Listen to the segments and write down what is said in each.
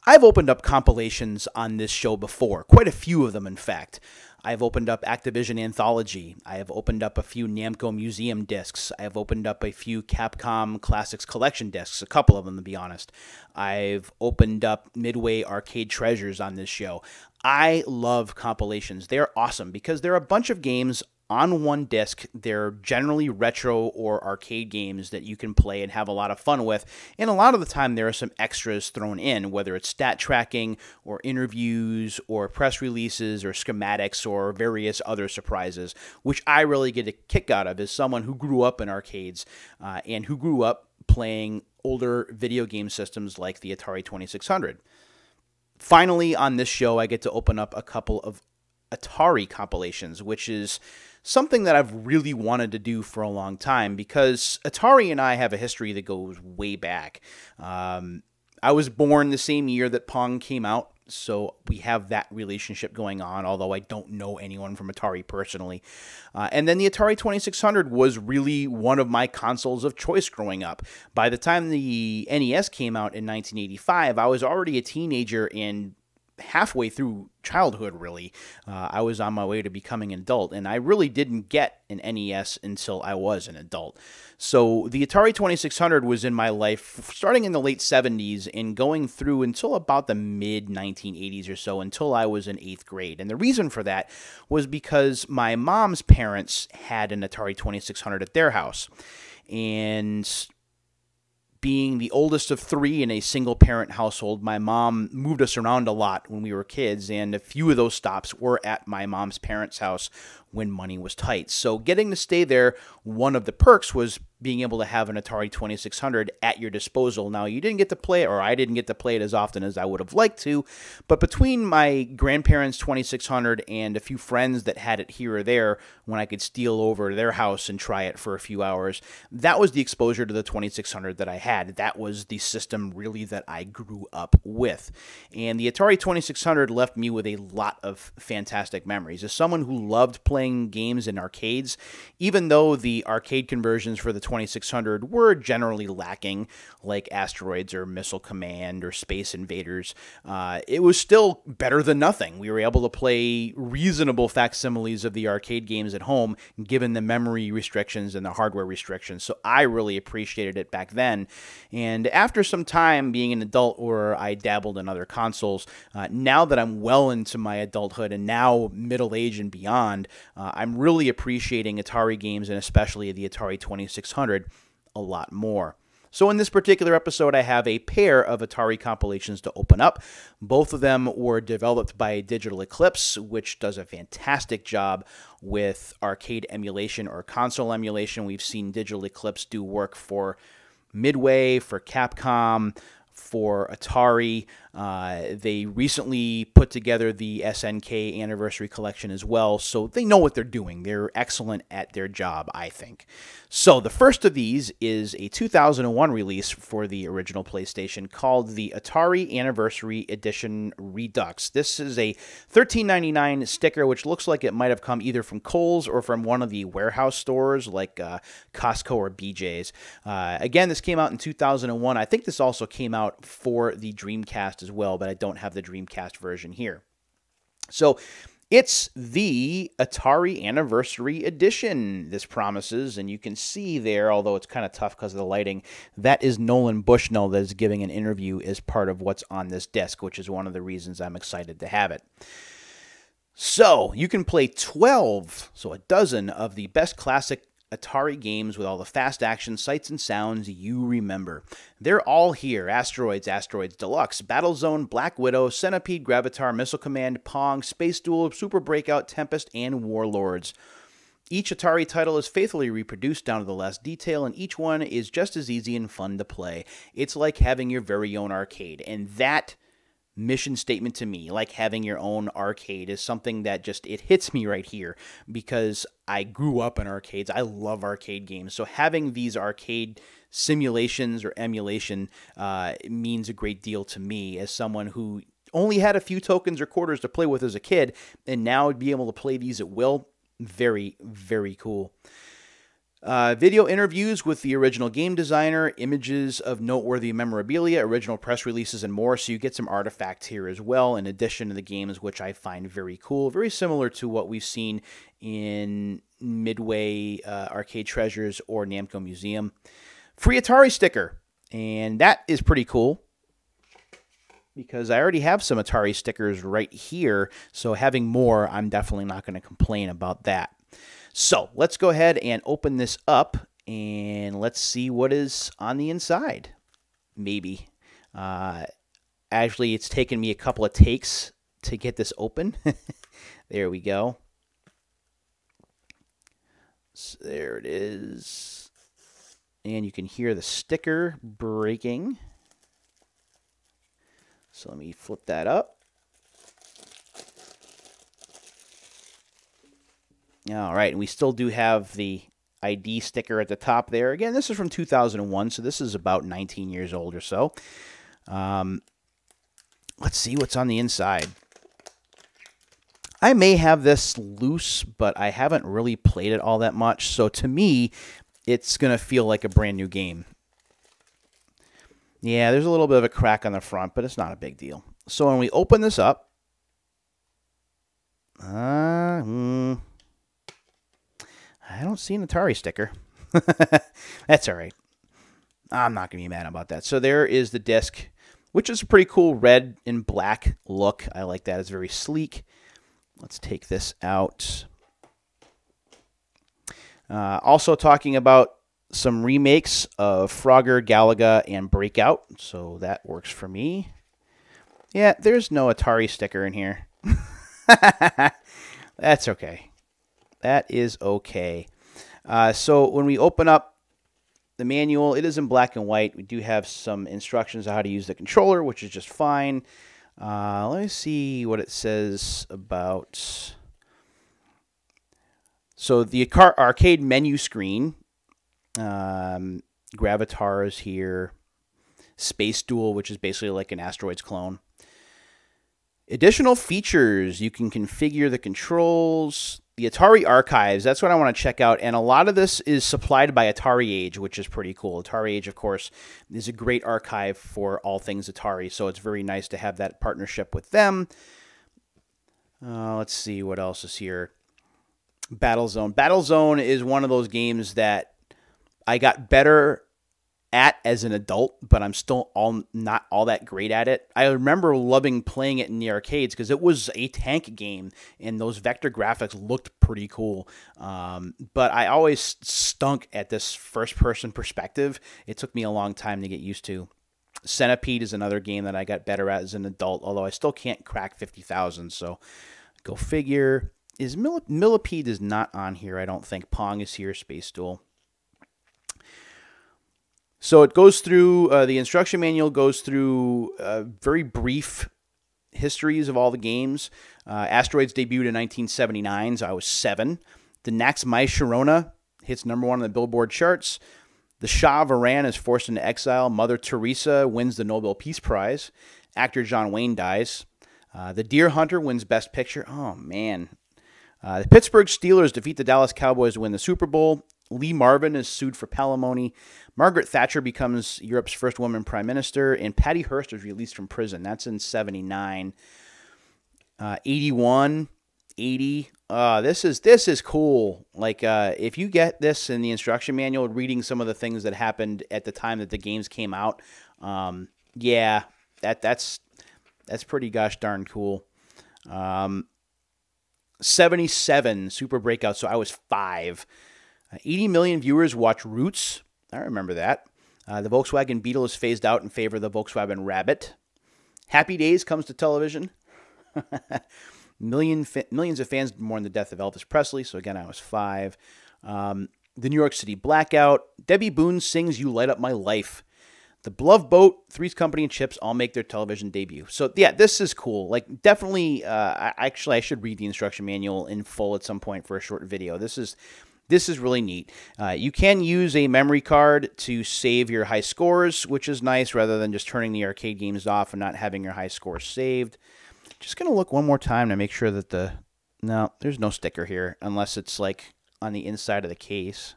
I've opened up compilations on this show before, quite a few of them, in fact. I've opened up Activision Anthology. I have opened up a few Namco Museum discs. I have opened up a few Capcom Classics Collection discs, a couple of them, to be honest. I've opened up Midway Arcade Treasures on this show. I love compilations. They're awesome because they're a bunch of games on one disc. They're generally retro or arcade games that you can play and have a lot of fun with. And a lot of the time there are some extras thrown in, whether it's stat tracking or interviews or press releases or schematics or various other surprises, which I really get a kick out of as someone who grew up in arcades and who grew up playing older video game systems like the Atari 2600. Finally, on this show, I get to open up a couple of Atari compilations, which is something that I've really wanted to do for a long time because Atari and I have a history that goes way back. I was born the same year that Pong came out, so we have that relationship going on, although I don't know anyone from Atari personally. And then the Atari 2600 was really one of my consoles of choice growing up. By the time the NES came out in 1985, I was already a teenager and halfway through childhood, really. I was on my way to becoming an adult, and I really didn't get an NES until I was an adult. So the Atari 2600 was in my life starting in the late 70s and going through until about the mid-1980s or so, until I was in 8th grade. And the reason for that was because my mom's parents had an Atari 2600 at their house. And being the oldest of three in a single-parent household, my mom moved us around a lot when we were kids, and a few of those stops were at my mom's parents' house when money was tight. So getting to stay there, one of the perks was being able to have an Atari 2600 at your disposal. Now, you didn't get to play it, or I didn't get to play it as often as I would have liked to, but between my grandparents' 2600 and a few friends that had it here or there when I could steal over to their house and try it for a few hours, that was the exposure to the 2600 that I had. That was the system really that I grew up with. And the Atari 2600 left me with a lot of fantastic memories. As someone who loved playing games in arcades, even though the arcade conversions for the 2600 were generally lacking, like Asteroids or Missile Command or Space Invaders, it was still better than nothing. We were able to play reasonable facsimiles of the arcade games at home, given the memory restrictions and the hardware restrictions. So I really appreciated it back then. And after some time being an adult, where I dabbled in other consoles, now that I'm well into my adulthood and now middle age and beyond, I'm really appreciating Atari games, and especially the Atari 2600, a lot more. So in this particular episode, I have a pair of Atari compilations to open up. Both of them were developed by Digital Eclipse, which does a fantastic job with arcade emulation or console emulation. We've seen Digital Eclipse do work for Midway, for Capcom, for Atari. They recently put together the SNK Anniversary Collection as well, so they know what they're doing. They're excellent at their job, I think. So the first of these is a 2001 release for the original PlayStation called the Atari Anniversary Edition Redux. This is a $13.99 sticker, which looks like it might have come either from Kohl's or from one of the warehouse stores like Costco or BJ's. Again, this came out in 2001. I think this also came out for the Dreamcast as well, but I don't have the Dreamcast version here. So it's the Atari Anniversary Edition, this promises, and you can see there, although it's kind of tough because of the lighting, that is Nolan Bushnell that is giving an interview as part of what's on this disc, which is one of the reasons I'm excited to have it. So you can play 12, so a dozen of the best classic Atari games with all the fast action sights and sounds you remember. They're all here. Asteroids, Asteroids Deluxe, Battlezone, Black Widow, Centipede, Gravitar, Missile Command, Pong, Space Duel, Super Breakout, Tempest, and Warlords. Each Atari title is faithfully reproduced down to the last detail, and each one is just as easy and fun to play. It's like having your very own arcade, and that mission statement to me, like having your own arcade, is something that just, it hits me right here because I grew up in arcades. I love arcade games. So having these arcade simulations or emulation means a great deal to me as someone who only had a few tokens or quarters to play with as a kid, and now be able to play these at will. Very, very cool. Video interviews with the original game designer, images of noteworthy memorabilia, original press releases, and more. So you get some artifacts here as well, in addition to the games, which I find very cool. Very similar to what we've seen in Midway Arcade Treasures or Namco Museum. Free Atari sticker, and that is pretty cool, because I already have some Atari stickers right here, so having more, I'm definitely not going to complain about that. So let's go ahead and open this up, and let's see what is on the inside. Maybe. Actually, it's taken me a couple of takes to get this open. There we go. So there it is. And you can hear the sticker breaking. So let me flip that up. All right, and we still do have the ID sticker at the top there. Again, this is from 2001, so this is about 19 years old or so. Let's see what's on the inside. I may have this loose, but I haven't really played it all that much, so to me, it's going to feel like a brand new game. Yeah, there's a little bit of a crack on the front, but it's not a big deal. So when we open this up, I don't see an Atari sticker. That's all right. I'm not going to be mad about that. So there is the disc, which is a pretty cool red and black look. I like that. It's very sleek. Let's take this out. Also talking about some remakes of Frogger, Galaga, and Breakout. So that works for me. Yeah, there's no Atari sticker in here. That's okay. That is okay. So when we open up the manual, it is in black and white. We do have some instructions on how to use the controller, which is just fine. Let me see what it says about... So the arcade menu screen, Gravitar is here, Space Duel, which is basically like an Asteroids clone. Additional features, you can configure the controls. The Atari Archives, that's what I want to check out. And a lot of this is supplied by Atari Age, which is pretty cool. Atari Age, of course, is a great archive for all things Atari, so it's very nice to have that partnership with them. Let's see what else is here. Battlezone. Battlezone is one of those games that I got better at as an adult, but I'm still not all that great at it. I remember loving playing it in the arcades because it was a tank game, and those vector graphics looked pretty cool. But I always stunk at this first-person perspective. It took me a long time to get used to. Centipede is another game that I got better at as an adult, although I still can't crack 50,000, so go figure. Millipede is not on here, I don't think. Pong is here, Space Duel. So it goes through, the instruction manual goes through very brief histories of all the games. Asteroids debuted in 1979, so I was 7. The Nax Mai Sharona hits #1 on the Billboard charts. The Shah of Iran is forced into exile. Mother Teresa wins the Nobel Peace Prize. Actor John Wayne dies. The Deer Hunter wins Best Picture. Oh, man. The Pittsburgh Steelers defeat the Dallas Cowboys to win the Super Bowl. Lee Marvin is sued for palimony. Margaret Thatcher becomes Europe's first woman prime minister. And Patty Hearst was released from prison. That's in 79. 81, 80. This is cool. Like, if you get this in the instruction manual, reading some of the things that happened at the time that the games came out, yeah, that's pretty gosh darn cool. 77 Super Breakout, so I was 5. 80 million viewers watch Roots. I remember that. The Volkswagen Beetle is phased out in favor of the Volkswagen Rabbit. Happy Days comes to television. Millions of fans mourn the death of Elvis Presley, so again, I was 5. The New York City Blackout. Debbie Boone sings You Light Up My Life. The Love Boat, Three's Company, and Chips all make their television debut. So, yeah, this is cool. Like, definitely, I should read the instruction manual in full at some point for a short video. This is really neat. You can use a memory card to save your high scores, which is nice, rather than just turning the arcade games off and not having your high scores saved. Just going to look one more time to make sure that no, there's no sticker here, unless it's, like, on the inside of the case.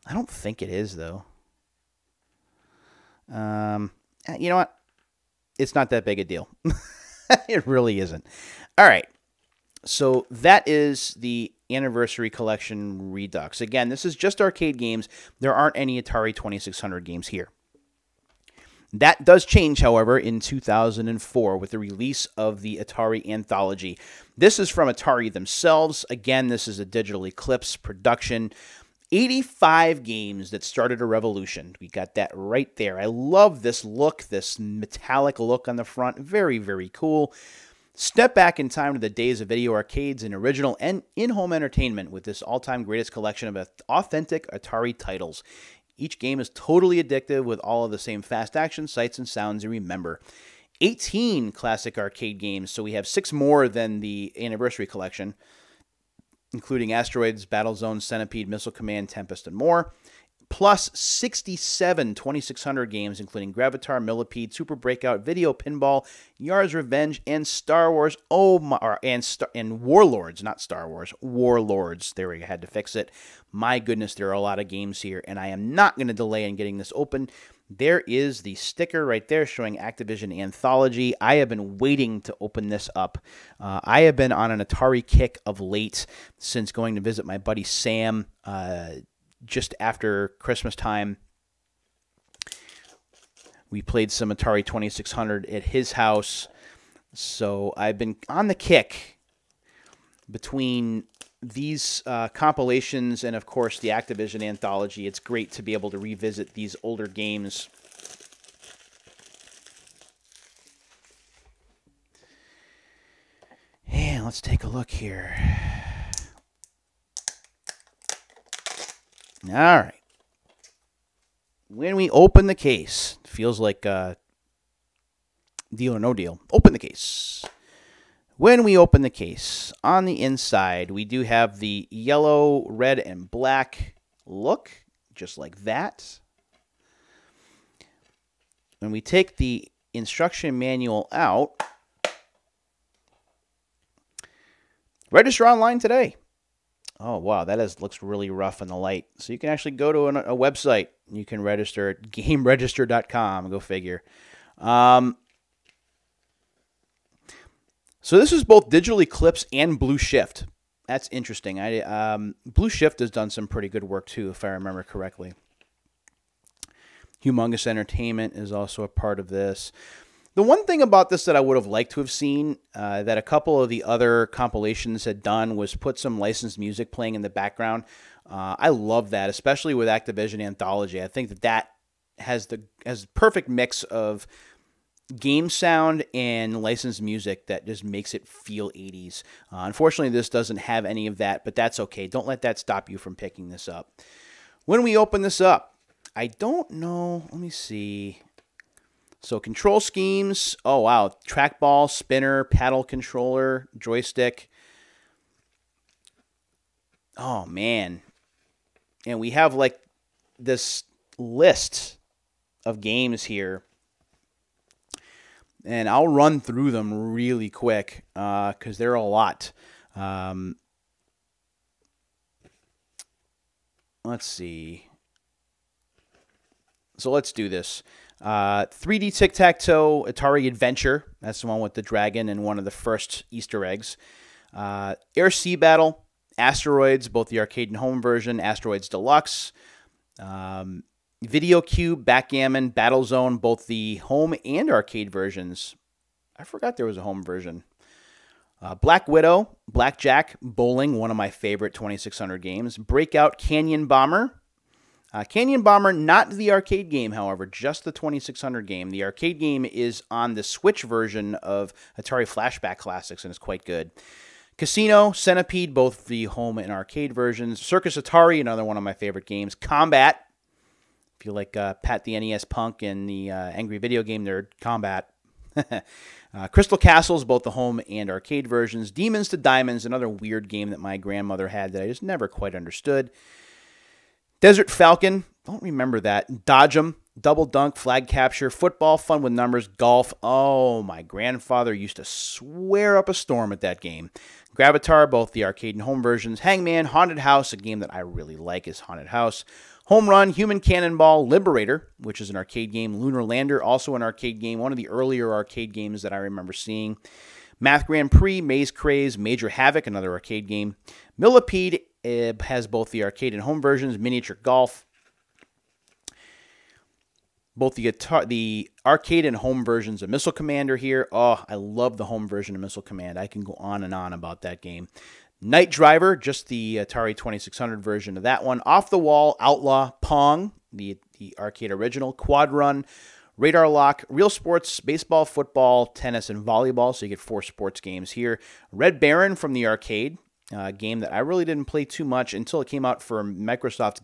I don't think it is, though. You know what? It's not that big a deal. It really isn't. All right. So that is the Anniversary Collection Redux. Again, this is just arcade games. There aren't any Atari 2600 games here. That does change, however, in 2004 with the release of the Atari Anthology. This is from Atari themselves. Again, this is a Digital Eclipse production. 85 games that started a revolution. We got that right there. I love this look, this metallic look on the front. Very, very cool. Step back in time to the days of video arcades and original and in-home entertainment with this all-time greatest collection of authentic Atari titles. Each game is totally addictive with all of the same fast action, sights, and sounds you remember. 18 classic arcade games, so we have 6 more than the Anniversary Collection, including Asteroids, Battlezone, Centipede, Missile Command, Tempest, and more. Plus 67 2600 games, including Gravitar, Millipede, Super Breakout, Video Pinball, Yar's Revenge, and Star Wars. And Warlords, not Star Wars. Warlords. There we had to fix it. My goodness, there are a lot of games here, and I am not going to delay in getting this open. There is the sticker right there showing Activision Anthology. I have been waiting to open this up. I have been on an Atari kick of late since going to visit my buddy Sam just after Christmas time. We played some Atari 2600 at his house. So I've been on the kick between these compilations and, of course, the Activision Anthology. It's great to be able to revisit these older games. And let's take a look here. All right. When we open the case, feels like Deal or No Deal. Open the case. When we open the case, on the inside, we do have the yellow, red, and black look, just like that. When we take the instruction manual out, register online today. Oh, wow, that looks really rough in the light. So you can actually go to a website. You can register at gameregister.com. Go figure. So this is both Digital Eclipse and Blue Shift. That's interesting. Blue Shift has done some pretty good work, too, if I remember correctly. Humongous Entertainment is also a part of this. The one thing about this that I would have liked to have seen that a couple of the other compilations had done was put some licensed music playing in the background. I love that, especially with Activision Anthology. I think that has the perfect mix of game sound and licensed music that just makes it feel 80s. Unfortunately, this doesn't have any of that, but that's okay. Don't let that stop you from picking this up. When we open this up, I don't know. Let me see. So control schemes, oh wow, trackball, spinner, paddle controller, joystick. Oh man. And we have like this list of games here. And I'll run through them really quick because there are a lot. Let's see. So let's do this. 3D Tic-Tac-Toe, Atari Adventure. That's the one with the dragon and one of the first Easter eggs. Air Sea Battle, Asteroids, both the arcade and home version, Asteroids Deluxe. Video Cube, Backgammon, Battlezone, both the home and arcade versions. I forgot there was a home version. Black Widow, Blackjack, Bowling, one of my favorite 2600 games. Breakout, Canyon Bomber. Canyon Bomber, not the arcade game, however, just the 2600 game. The arcade game is on the Switch version of Atari Flashback Classics and is quite good. Casino, Centipede, both the home and arcade versions. Circus Atari, another one of my favorite games. Combat, if you like Pat the NES Punk and the Angry Video Game Nerd, Combat. Crystal Castles, both the home and arcade versions. Demons to Diamonds, another weird game that my grandmother had that I just never quite understood. Desert Falcon, don't remember that. Dodge'em, double dunk, flag capture, football, fun with numbers, golf. Oh, my grandfather used to swear up a storm at that game. Gravatar, both the arcade and home versions. Hangman, Haunted House, a game that I really like is Haunted House. Home Run, Human Cannonball, Liberator, which is an arcade game. Lunar Lander, also an arcade game. One of the earlier arcade games that I remember seeing. Math Grand Prix, Maze Craze, Major Havoc, another arcade game. Millipede has both the arcade and home versions. Miniature Golf. Both the arcade and home versions of Missile Commander here. Oh, I love the home version of Missile Command. I can go on and on about that game. Night Driver, just the Atari 2600 version of that one. Off the Wall, Outlaw, Pong, the arcade original. Quad Run, Radar Lock, Real Sports, Baseball, Football, Tennis, and Volleyball. So you get 4 sports games here. Red Baron from the arcade, game that I really didn't play too much until it came out for Microsoft.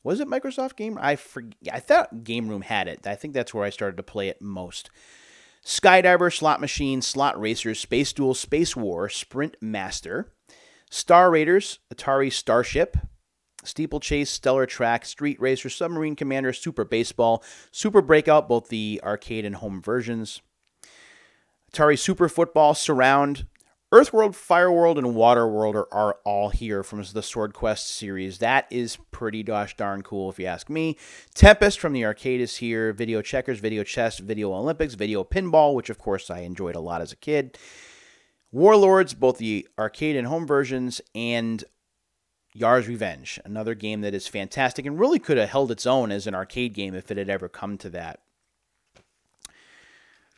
Was it Microsoft Game? I thought Game Room had it. I think that's where I started to play it most. Skydiver, Slot Machine, Slot Racers, Space Duel, Space War, Sprint Master, Star Raiders, Atari Starship, Steeplechase, Stellar Track, Street Racer, Submarine Commander, Super Baseball, Super Breakout, both the arcade and home versions, Atari Super Football, Surround, Earthworld, Fireworld, and Waterworld are all here from the Sword Quest series. That is pretty gosh darn cool if you ask me. Tempest from the arcade is here. Video Checkers, Video Chess, Video Olympics, Video Pinball, which of course I enjoyed a lot as a kid. Warlords, both the arcade and home versions, and Yar's Revenge, another game that is fantastic and really could have held its own as an arcade game if it had ever come to that.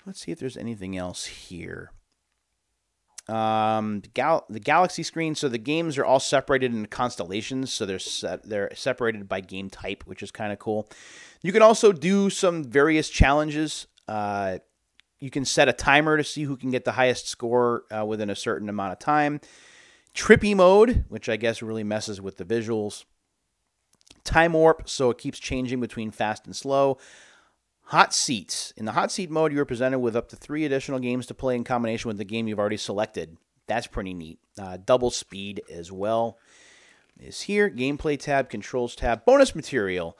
Let's see if there's anything else here. The Galaxy screen, so the games are all separated into constellations, so they're separated by game type, which is kind of cool. You can also do some various challenges. You can set a timer to see who can get the highest score within a certain amount of time. Trippy mode, which I guess really messes with the visuals. Time warp, so it keeps changing between fast and slow. Hot seats. In the hot seat mode, you are presented with up to 3 additional games to play in combination with the game you've already selected. That's pretty neat. Double speed as well is here. Gameplay tab, controls tab, bonus material.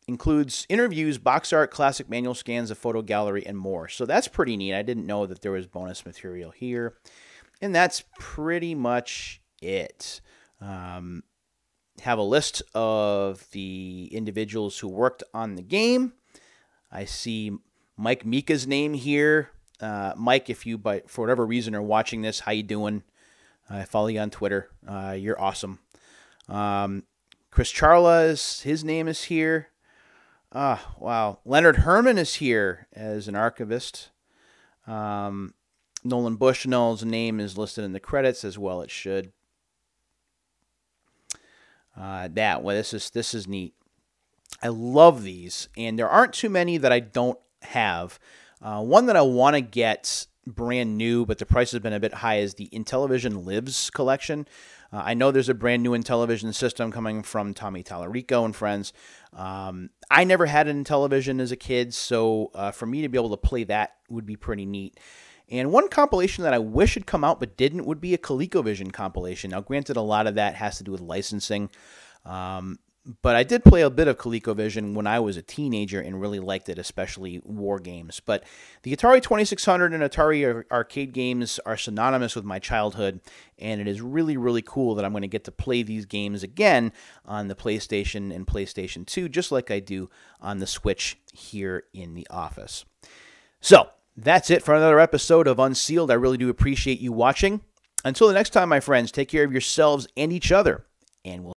Includes interviews, box art, classic manual scans, a photo gallery, and more. So that's pretty neat. I didn't know that there was bonus material here. And that's pretty much it. Have a list of the individuals who worked on the game. I see Mike Mika's name here. Mike, if you, for whatever reason, are watching this, how you doing? I follow you on Twitter. You're awesome. Chris Charla, his name is here. Wow. Leonard Herman is here as an archivist. Nolan Bushnell's name is listed in the credits as well. It should. This is neat. I love these, and there aren't too many that I don't have. One that I want to get brand new, but the price has been a bit high, is the Intellivision Lives collection. I know there's a brand new Intellivision system coming from Tommy Tallarico and friends. I never had an Intellivision as a kid, so for me to be able to play that would be pretty neat. And one compilation that I wish had come out but didn't would be a ColecoVision compilation. Now, granted, a lot of that has to do with licensing, but I did play a bit of ColecoVision when I was a teenager and really liked it, especially war games. But the Atari 2600 and Atari arcade games are synonymous with my childhood, and it is really, really cool that I'm going to get to play these games again on the PlayStation and PlayStation 2, just like I do on the Switch here in the office. So, that's it for another episode of Unsealed. I really do appreciate you watching. Until the next time, my friends, take care of yourselves and each other, and we'll